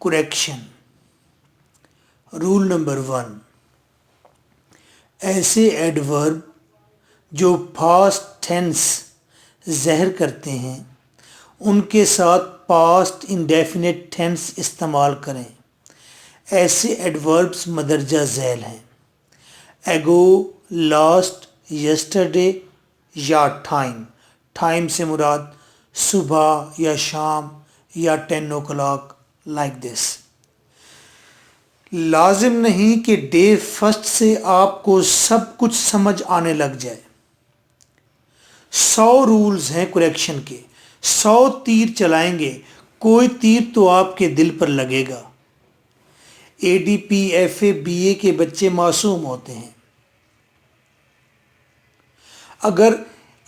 Correction. Rule number 1, ऐसे adverb जो past tense ज़हर करते हैं उनके साथ पास्ट इंडेफिनिट टेंस इस्तेमाल करें। ऐसे एडवर्ब्स मदरजा झैल हैं: एगो, लास्ट, यस्टरडे या टाइम। टाइम से मुराद सुबह या शाम या 10 o'clock, लाइक दिस। लाजिम नहीं कि डे फर्स्ट से आपको सब कुछ समझ आने लग जाए। 100 रूल्स हैं करेक्शन के, 100 तीर चलाएंगे, कोई तीर तो आपके दिल पर लगेगा। ADP, FA, BA के बच्चे मासूम होते हैं।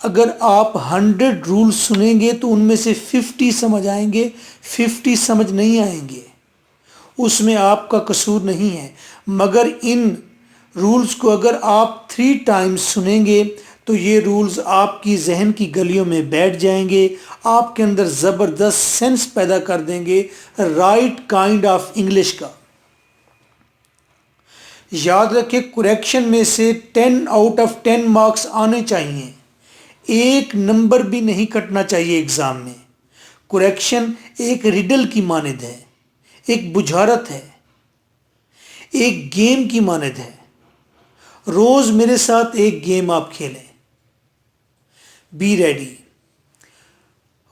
अगर आप 100 रूल्स सुनेंगे तो उनमें से 50 समझ आएंगे, 50 समझ नहीं आएंगे। उसमें आपका कसूर नहीं है, मगर इन रूल्स को अगर आप 3 टाइम्स सुनेंगे तो ये रूल्स आपकी जहन की गलियों में बैठ जाएंगे, आपके अंदर ज़बरदस्त सेंस पैदा कर देंगे राइट काइंड ऑफ इंग्लिश का। याद रखें, करेक्शन में से 10 आउट ऑफ 10 मार्क्स आने चाहिए, एक नंबर भी नहीं कटना चाहिए एग्जाम में। करेक्शन एक रिडल की मानद है, एक बुझारत है, एक गेम की मानद है। रोज मेरे साथ एक गेम आप खेलें। Be ready.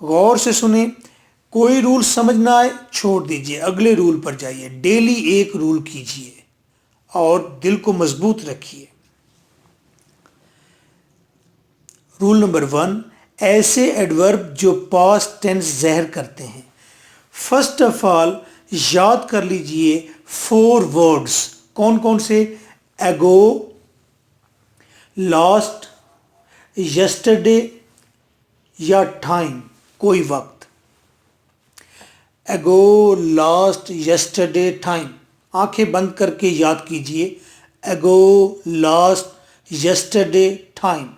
गौर से सुने, कोई रूल समझ ना आए छोड़ दीजिए, अगले रूल पर जाइए। डेली एक रूल कीजिए और दिल को मजबूत रखिए। रूल नंबर 1, ऐसे एडवर्ब जो पास्ट टेंस ज़हर करते हैं। फर्स्ट ऑफ ऑल याद कर लीजिए 4 वर्ड्स। कौन कौन से? एगो, लास्ट, यस्टरडे या टाइम, कोई वक्त। एगो, लास्ट, यस्टरडे, टाइम। आंखें बंद करके याद कीजिए, एगो, लास्ट, यस्टरडे, टाइम।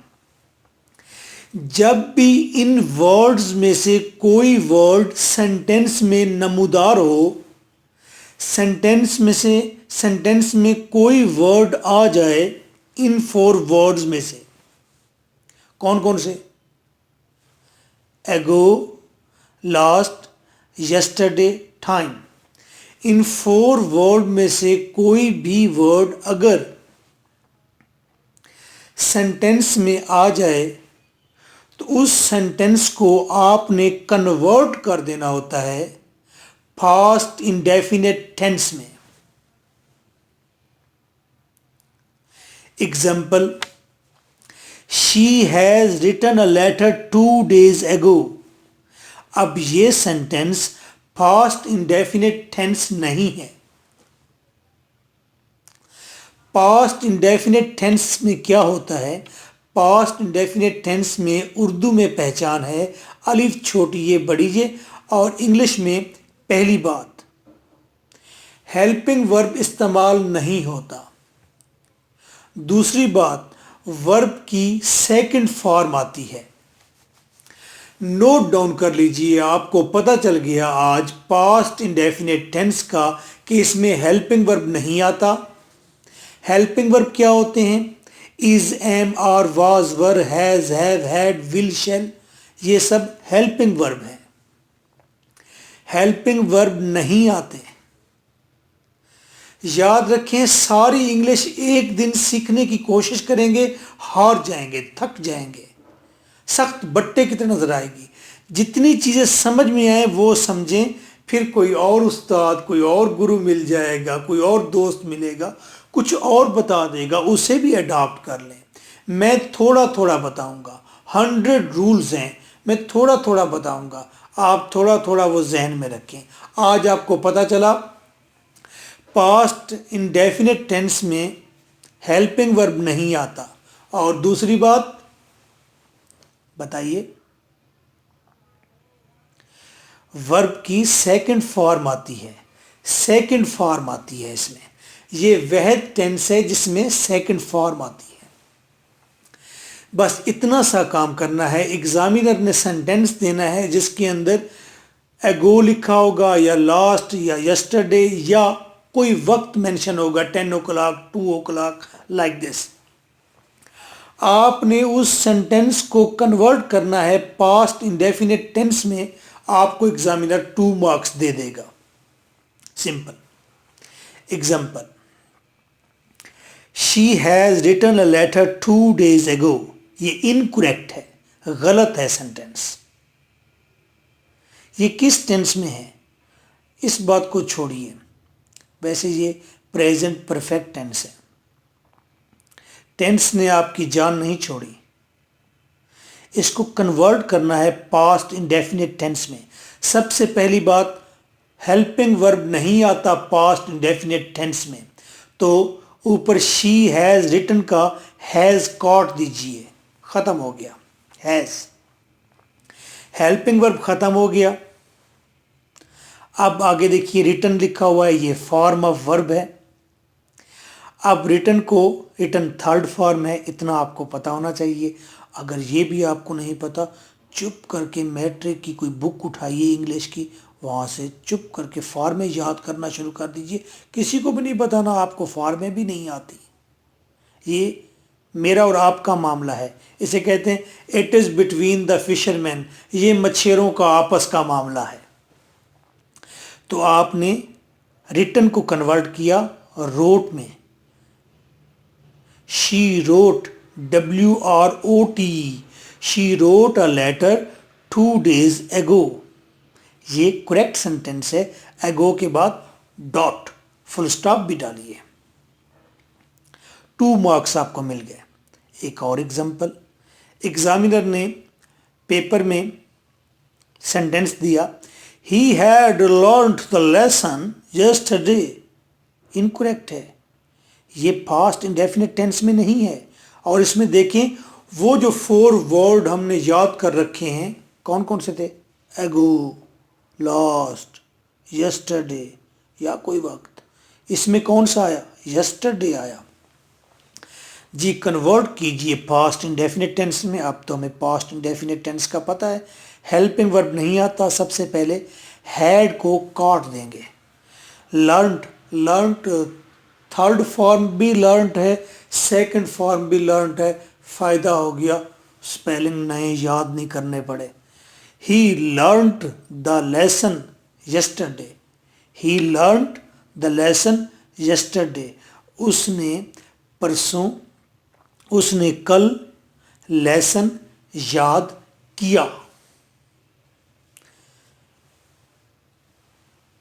जब भी इन वर्ड्स में से कोई वर्ड सेंटेंस में नमूदार हो, सेंटेंस में कोई वर्ड आ जाए इन 4 वर्ड्स में से, कौन कौन से? एगो, लास्ट, यस्टरडे, टाइम। इन 4 वर्ड में से कोई भी वर्ड अगर सेंटेंस में आ जाए तो उस सेंटेंस को आपने कन्वर्ट कर देना होता है पास्ट इंडेफिनिट टेंस में। Example, she has written a letter 2 days ago। अब ये सेंटेंस पास्ट इंडेफिनिट टेंस नहीं है। पास्ट इंडेफिनिट टेंस में क्या होता है? पास्ट इंडेफिनिट टेंस में उर्दू में पहचान है अलिफ छोटी ये बड़ी ये, और इंग्लिश में पहली बात हेल्पिंग वर्ब इस्तेमाल नहीं होता। दूसरी बात, वर्ब की सेकंड फॉर्म आती है। नोट डाउन कर लीजिए, आपको पता चल गया आज पास्ट इंडेफिनिट टेंस का कि इसमें हेल्पिंग वर्ब नहीं आता। हेल्पिंग वर्ब क्या होते हैं? Is, am, are, was, were, has, have, had, will, shall, ये सब हेल्पिंग वर्ब है। हेल्पिंग वर्ब नहीं आते। याद रखें, सारी इंग्लिश एक दिन सीखने की कोशिश करेंगे, हार जाएंगे, थक जाएंगे, सख्त बट्टे की तरह नजर आएगी। जितनी चीज़ें समझ में आए वो समझें, फिर कोई और उस्ताद, कोई और गुरु मिल जाएगा, कोई और दोस्त मिलेगा, कुछ और बता देगा, उसे भी अडॉप्ट कर लें। मैं थोड़ा थोड़ा बताऊंगा, 100 रूल्स हैं, मैं थोड़ा थोड़ा बताऊंगा, आप थोड़ा थोड़ा वो जहन में रखें। आज आपको पता चला पास्ट इंडेफिनिट टेंस में हेल्पिंग वर्ब नहीं आता। और दूसरी बात बताइए, वर्ब की सेकंड फॉर्म आती है। सेकंड फॉर्म आती है इसमें, ये वह टेंस है जिसमें सेकंड फॉर्म आती है। बस इतना सा काम करना है। एग्जामिनर ने सेंटेंस देना है जिसके अंदर एगो लिखा होगा या लास्ट या यस्टरडे या कोई वक्त मेंशन होगा 10 o'clock 2 o'clock लाइक दिस। आपने उस सेंटेंस को कन्वर्ट करना है पास्ट इंडेफिनिट टेंस में, आपको एग्जामिनर 2 मार्क्स दे देगा। Simple example, she has written a letter 2 days ago। ये इनकरेक्ट है, गलत है सेंटेंस। ये किस टेंस में है इस बात को छोड़िए, वैसे ये प्रेजेंट परफेक्ट टेंस है। टेंस ने आपकी जान नहीं छोड़ी। इसको कन्वर्ट करना है पास्ट इंडेफिनिट टेंस में। सबसे पहली बात, हेल्पिंग वर्ब नहीं आता पास्ट इंडेफिनिट टेंस में, तो ऊपर शी हैज रिटन का हैज काट दीजिए, खत्म हो गया। हैज, हेल्पिंग वर्ब खत्म हो गया। अब आगे देखिए, रिटन लिखा हुआ है, ये फॉर्म ऑफ वर्ब है। अब रिटन थर्ड फॉर्म है, इतना आपको पता होना चाहिए। अगर ये भी आपको नहीं पता, चुप करके मैट्रिक की कोई बुक उठाइए इंग्लिश की, वहाँ से चुप करके फॉर्में याद करना शुरू कर दीजिए। किसी को भी नहीं बताना आपको फॉर्में भी नहीं आती। ये मेरा और आपका मामला है। इसे कहते हैं it is between the fisherman. ये मछेरों का आपस का मामला है। तो आपने रिटन को कन्वर्ट किया रोट में। She wrote, WROTE, she wrote a letter 2 days ago। ये करेक्ट सेंटेंस है। एगो के बाद डॉट, फुल स्टॉप भी डालिए। 2 मार्क्स आपको मिल गए। एक और एग्जाम्पल, एग्जामिनर ने पेपर में सेंटेंस दिया, he had learned the lesson yesterday. Incorrect है, ये पास्ट इंडेफिनिट टेंस में नहीं है। और इसमें देखें, वो जो 4 वर्ड हमने याद कर रखे हैं, कौन कौन से थे? एगो, लास्ट, यस्टरडे या कोई वक्त। इसमें कौन सा आया? यस्टरडे आया। जी कन्वर्ट कीजिए पास्ट इंडेफिनिट टेंस में। अब तो हमें पास्ट इंडेफिनिट टेंस का पता है। हेल्पिंग वर्ब नहीं आता, सबसे पहले हैड को काट देंगे। लर्नड थर्ड फॉर्म भी लर्नड है, सेकंड फॉर्म भी लर्नड है। फ़ायदा हो गया, स्पेलिंग नए याद नहीं करने पड़े। He learned the lesson yesterday. He learned the lesson yesterday. उसने परसों, उसने कल लेसन याद किया।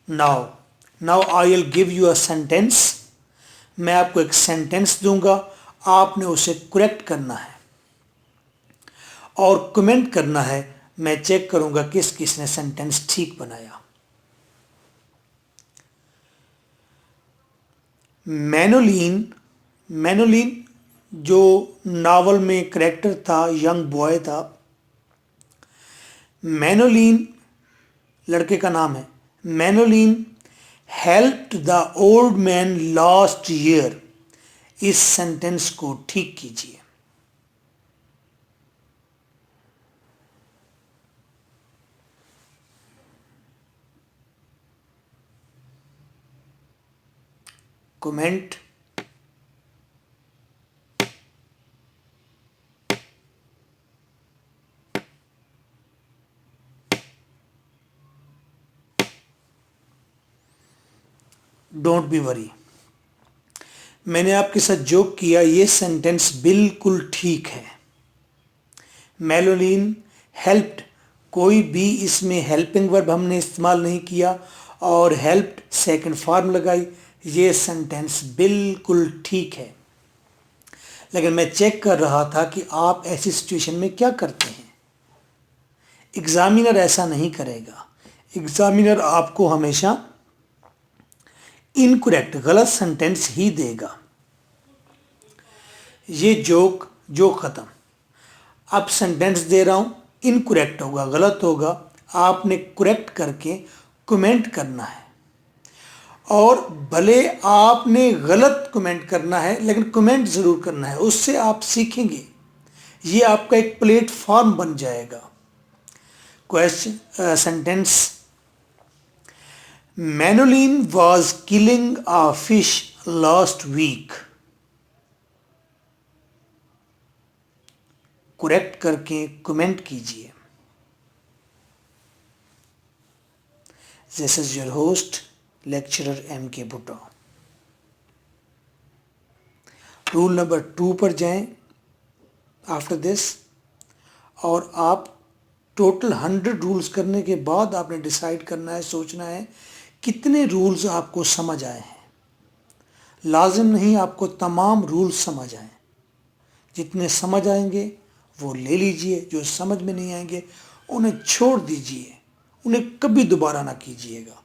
Now I will give you a sentence. मैं आपको एक सेंटेंस दूंगा, आपने उसे करेक्ट करना है और कमेंट करना है। मैं चेक करूंगा किस किसने सेंटेंस ठीक बनाया। मैनोलिन जो नावल में करेक्टर था, यंग बॉय था। मैनोलिन लड़के का नाम है। Manolin helped the old man last year. इस सेंटेंस को ठीक कीजिए। कमेंट। डोंट बी वरी, मैंने आपके साथ जोक किया, ये सेंटेंस बिल्कुल ठीक है। मेलोलिन हेल्प्ड, कोई भी इसमें हेल्पिंग वर्ब हमने इस्तेमाल नहीं किया और हेल्प्ड सेकंड फॉर्म लगाई। ये सेंटेंस बिल्कुल ठीक है। लेकिन मैं चेक कर रहा था कि आप ऐसी सिचुएशन में क्या करते हैं। एग्जामिनर ऐसा नहीं करेगा। एग्जामिनर आपको हमेशा इनकरेक्ट, गलत सेंटेंस ही देगा। ये जोक खत्म। अब सेंटेंस दे रहा हूं, इनकरेक्ट होगा, गलत होगा, आपने करेक्ट करके कमेंट करना है। और भले आपने गलत कमेंट करना है, लेकिन कमेंट ज़रूर करना है, उससे आप सीखेंगे। ये आपका एक प्लेटफॉर्म बन जाएगा। Question sentence Manolin was killing a fish last week. Correct करके कमेंट कीजिए. This is your host, lecturer M.K. Bhutta. Rule number 2 पर जाएं आफ्टर दिस, और आप टोटल 100 रूल्स करने के बाद आपने डिसाइड करना है, सोचना है कितने रूल्स आपको समझ आए हैं. लाजिम नहीं आपको तमाम रूल्स समझ आए. जितने समझ आएंगे वो ले लीजिए, जो समझ में नहीं आएंगे उन्हें छोड़ दीजिए, उन्हें कभी दोबारा ना कीजिएगा.